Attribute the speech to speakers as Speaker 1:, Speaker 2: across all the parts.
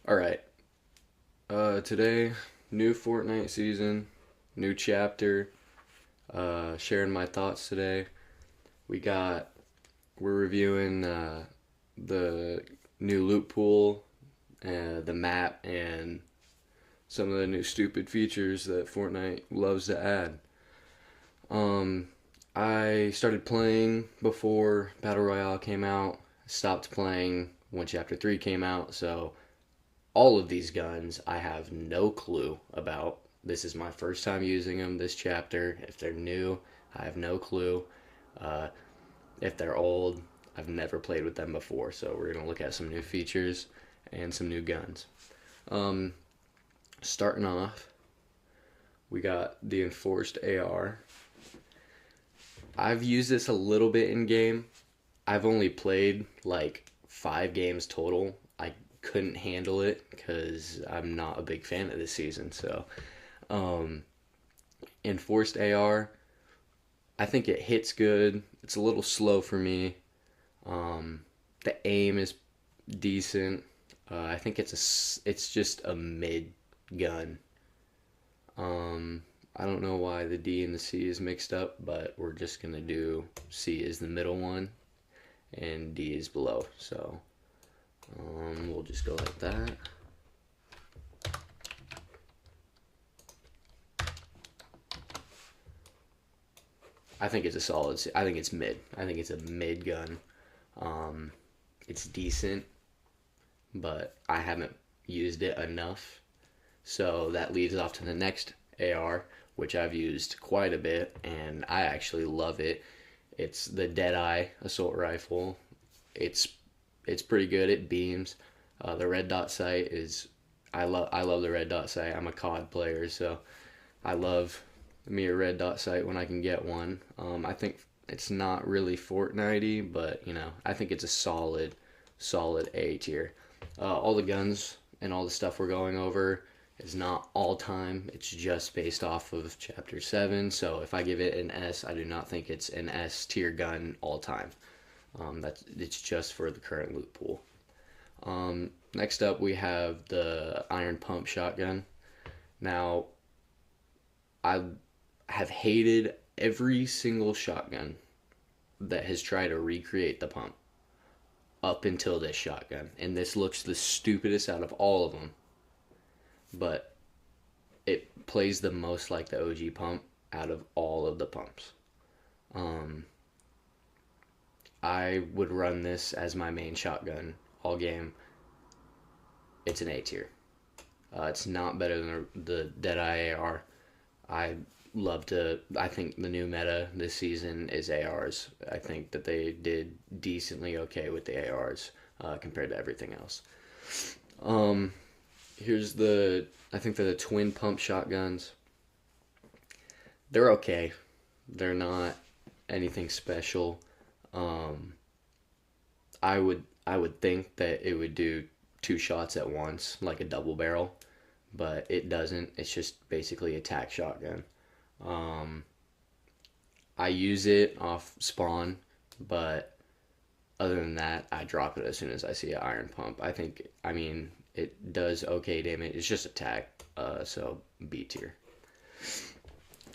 Speaker 1: All right. Today, new Fortnite season, new chapter. Sharing my thoughts today. We got we're reviewing the new loot pool, the map, and some of the new stupid features that Fortnite loves to add. Um, I started playing before Battle Royale came out. Stopped playing when Chapter 3 came out, so all of these guns I have no clue about. This is my first time using them this chapter. If they're new, I have no clue. Uh, if they're old, I've never played with them before. So we're going to look at some new features and some new guns. Um, Starting off, we got the Enforced AR. I've used this a little bit in game. I've only played like 5 games total. I couldn't handle it because I'm not a big fan of this season. So, um, Enforced AR, I think it hits good. It's a little slow for me. The aim is decent. I think it's just a mid gun. I don't know why the D and the C is mixed up, but we're just gonna do C is the middle one and D is below. So we'll just go like that. I think it's a solid. I think it's mid. I think it's a mid gun. Um, it's decent, but I haven't used it enough. So that leads off to the next AR, which I've used quite a bit, and I actually love it. It's the Deadeye assault rifle. It's it's pretty good. It beams. The red dot sight is I love the red dot sight. I'm a COD player, so I love me a red dot sight when I can get one. I think it's not really Fortnite-y, but I think it's a solid A tier. All the guns and all the stuff we're going over is not all time. It's just based off of Chapter 7. So if I give it an S, I do not think it's an S tier gun all time. It's just for the current loot pool. Next up, we have the Iron Pump shotgun. Now, I have hated every single shotgun that has tried to recreate the pump up until this shotgun. And this looks the stupidest out of all of them. But it plays the most like the OG pump out of all of the pumps. Um, I would run this as my main shotgun all game. It's an A tier. It's not better than the Deadeye AR. I I think the new meta this season is ARs. I think that they did decently okay with the ARs compared to everything else. Um, I think they're the twin pump shotguns. They're okay. They're not anything special. Um, I would think that it would do 2 shots at once, like a double barrel, but it doesn't. It's just basically a tac shotgun. Um, I use it off spawn, but other than that, I drop it as soon as I see an iron pump. I mean, it does okay damage. It's just attack, so B tier.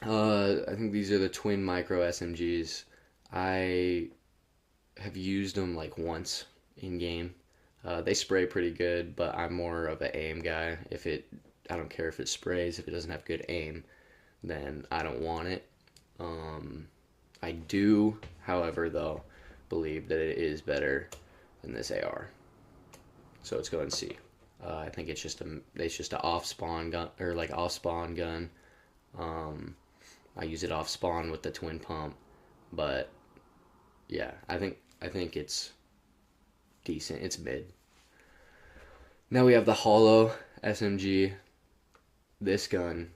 Speaker 1: I think these are the twin micro SMGs. I have used them like once in game. They spray pretty good, but I'm more of an aim guy. I don't care if it sprays. If it doesn't have good aim, then I don't want it. I do, however, though, believe that it is better than this AR. So let's go and see. I think it's just a off spawn gun or like off spawn gun. Um, I use it off spawn with the twin pump, but yeah, I think it's decent. It's mid. Now we have the hollow SMG. This gun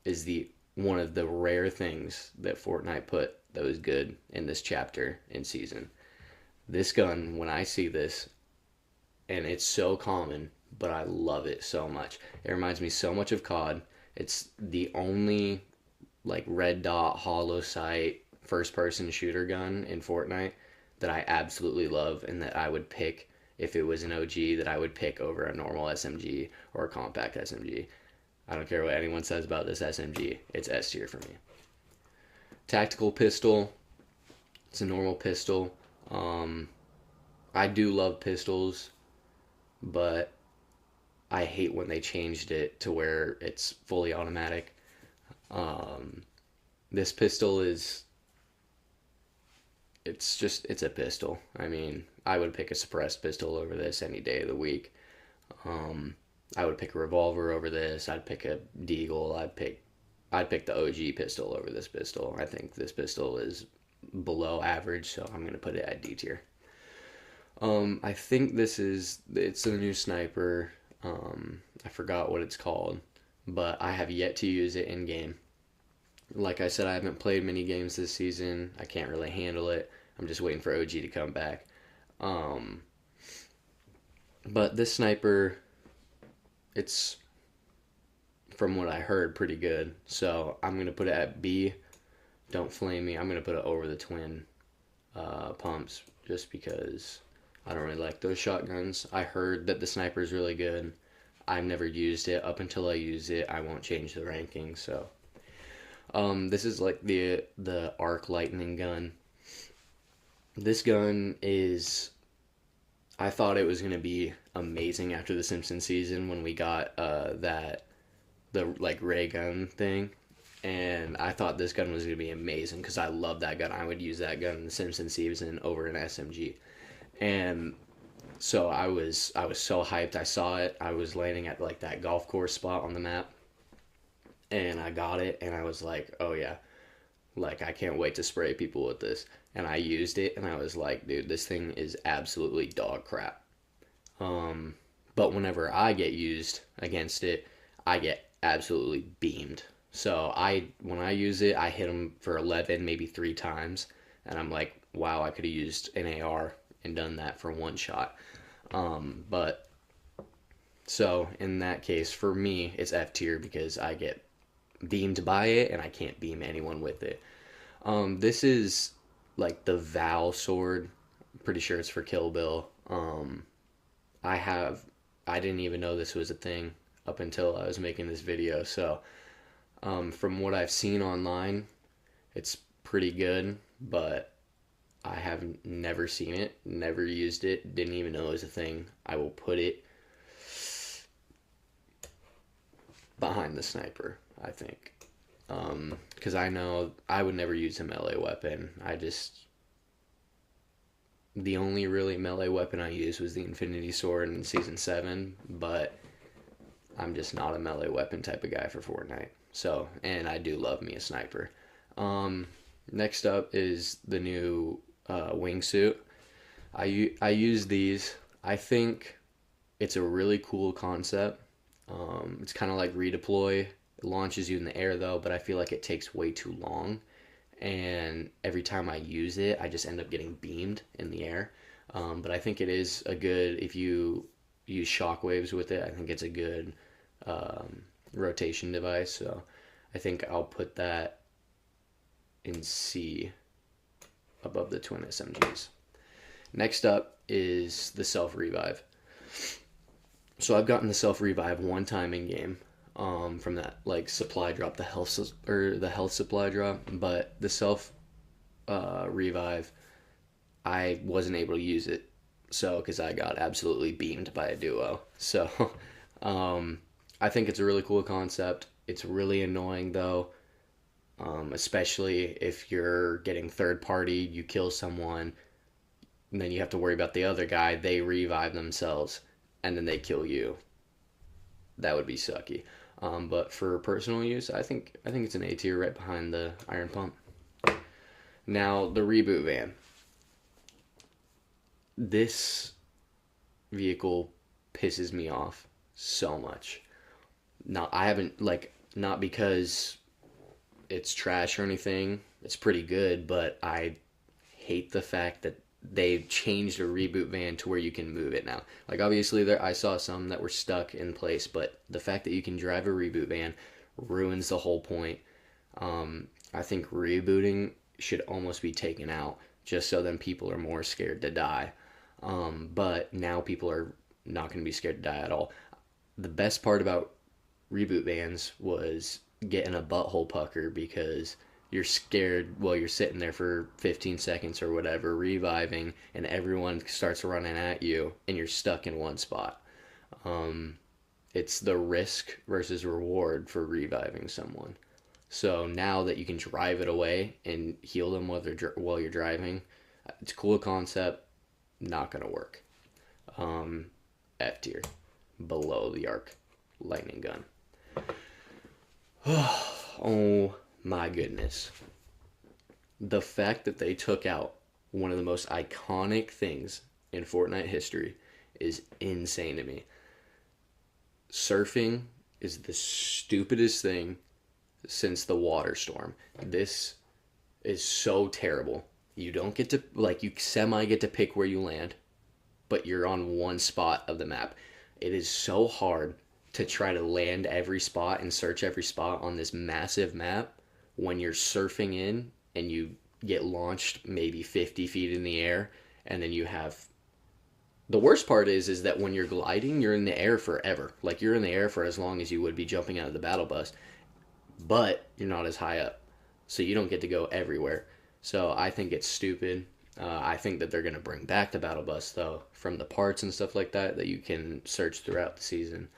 Speaker 1: is the one of the rare things that Fortnite put that was good in this chapter in season. This gun, when I see this, and it's so common, but I love it so much. It reminds me so much of COD. It's the only like red dot hollow sight first person shooter gun in Fortnite that I absolutely love and that I would pick if it was an OG that I would pick over a normal SMG or a compact SMG. I don't care what anyone says about this SMG. It's S tier for me. Tactical pistol. It's a normal pistol. I do love pistols, but I hate when they changed it to where it's fully automatic. Um, this pistol is, it's a pistol. I mean, I would pick a suppressed pistol over this any day of the week. Um, I would pick a revolver over this. I'd pick a deagle. I'd pick the OG pistol over this pistol. I think this pistol is below average, so I'm gonna put it at D tier. I think it's a new sniper. I forgot what it's called, but I have yet to use it in game. Like I said, I haven't played many games this season. I can't really handle it. I'm just waiting for OG to come back. Um, but this sniper, it's, from what I heard, pretty good. So I'm gonna put it at B. Don't flame me. I'm gonna put it over the twin pumps just because I don't really like those shotguns. I heard that the sniper is really good. I've never used it. Up until I use it, I won't change the ranking. So this is like the arc lightning gun. This gun is, I thought it was gonna be amazing after the Simpsons season when we got the like ray gun thing, and I thought this gun was gonna be amazing because I love that gun. I would use that gun in the Simpsons season over an SMG, and so I was so hyped. I saw it. I was landing at like that golf course spot on the map, and I got it, and I was like, oh yeah, like I can't wait to spray people with this. And I used it, and I was like, dude, this thing is absolutely dog crap. Um, but whenever I get used against it, I get absolutely beamed. So when I use it, I hit them for 11, maybe 3 times, and I'm like, wow, I could have used an AR and done that for one shot. But so in that case, for me, it's F tier because I get beamed by it, and I can't beam anyone with it. This is like the Val sword. I'm pretty sure it's for Kill Bill. I have I didn't even know this was a thing up until I was making this video. So from what I've seen online, it's pretty good, but I have never seen it, never used it, didn't even know it was a thing. I will put it behind the sniper, I think. Because I know I would never use a melee weapon. The only really melee weapon I used was the Infinity Sword in Season 7, but I'm just not a melee weapon type of guy for Fortnite. So, and I do love me a sniper. Next up is the new wingsuit. I use these. I think it's a really cool concept. It's kind of like redeploy. It launches you in the air though, but I feel like it takes way too long. And every time I use it, I just end up getting beamed in the air. But I think it is a good, if you use shockwaves with it, I think it's a good rotation device. So I think I'll put that in C above the twin SMGs. Next up is the self revive. So I've gotten the self revive one time in game, from that like supply drop, the health supply drop, but the self revive, I wasn't able to use it, so because I got absolutely beamed by a duo. So I think it's a really cool concept. It's really annoying though, especially if you're getting third party, you kill someone, and then you have to worry about the other guy. They revive themselves, and then they kill you. That would be sucky. But for personal use, I think it's an A tier right behind the Iron Pump. Now the reboot van. This vehicle pisses me off so much. Now I haven't not because it's trash or anything. It's pretty good, but I hate the fact that they changed a reboot van to where you can move it now. Like obviously I saw some that were stuck in place, but the fact that you can drive a reboot van ruins the whole point. I think rebooting should almost be taken out just so then people are more scared to die. But now people are not going to be scared to die at all. The best part about reboot bans was getting a butthole pucker because you're scared while you're sitting there for 15 seconds or whatever, reviving, and everyone starts running at you, and you're stuck in one spot. It's the risk versus reward for reviving someone. So now that you can drive it away and heal them while you're driving, it's a cool concept. Not gonna work. F tier, below the arc lightning gun. Oh my goodness. The fact that they took out one of the most iconic things in Fortnite history is insane to me. Surfing is the stupidest thing since the water storm. This is so terrible. You don't get to, like, you semi get to pick where you land, but you're on one spot of the map. It is so hard to try to land every spot and search every spot on this massive map when you're surfing in and you get launched maybe 50 feet in the air, and then you have, the worst part is that when you're gliding, you're in the air forever. Like, you're in the air for as long as you would be jumping out of the battle bus, but you're not as high up, so you don't get to go everywhere. So I think it's stupid. I think that they're going to bring back the battle bus, though, from the parts and stuff like that you can search throughout the season.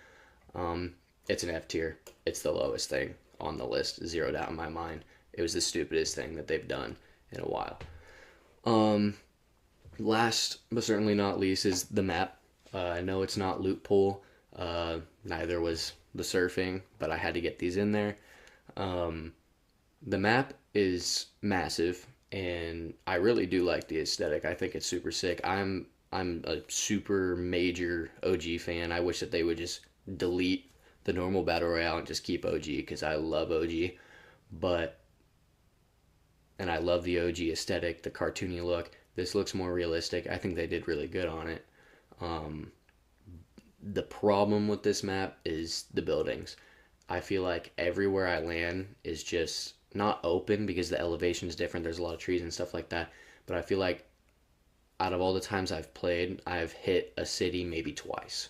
Speaker 1: It's an F tier. It's the lowest thing on the list, 0 doubt in my mind. It was the stupidest thing that they've done in a while. Last but certainly not least is the map. I know it's not loot pool. Neither was the surfing, but I had to get these in there. The map is massive, and I really do like the aesthetic. I think it's super sick. I'm a super major OG fan. I wish that they would just delete the normal battle royale and just keep OG, because I love OG. And I love the OG aesthetic, the cartoony look. This looks more realistic. I think they did really good on it. The problem with this map is the buildings. I feel like everywhere I land is just not open because the elevation is different. There's a lot of trees and stuff like that. But I feel like out of all the times I've played, I've hit a city maybe twice.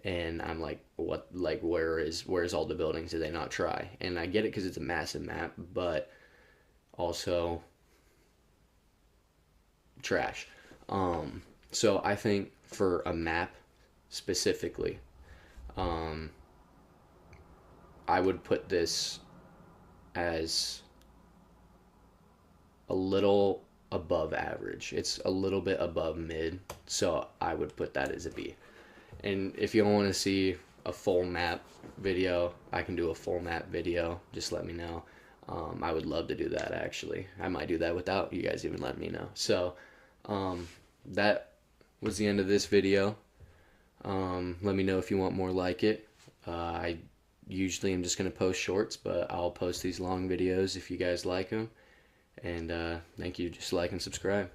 Speaker 1: And I'm like, what? Like, where's all the buildings? Did they not try? And I get it because it's a massive map, but also trash. So I think for a map specifically, I would put this as a little above average. It's a little bit above mid, so I would put that as a B. And if you want to see a full map video, I can do a full map video. Just let me know. I would love to do that, actually. I might do that without you guys even letting me know. So that was the end of this video. Let me know if you want more like it. I usually am just going to post shorts, but I'll post these long videos if you guys like them. And thank you. Just like and subscribe.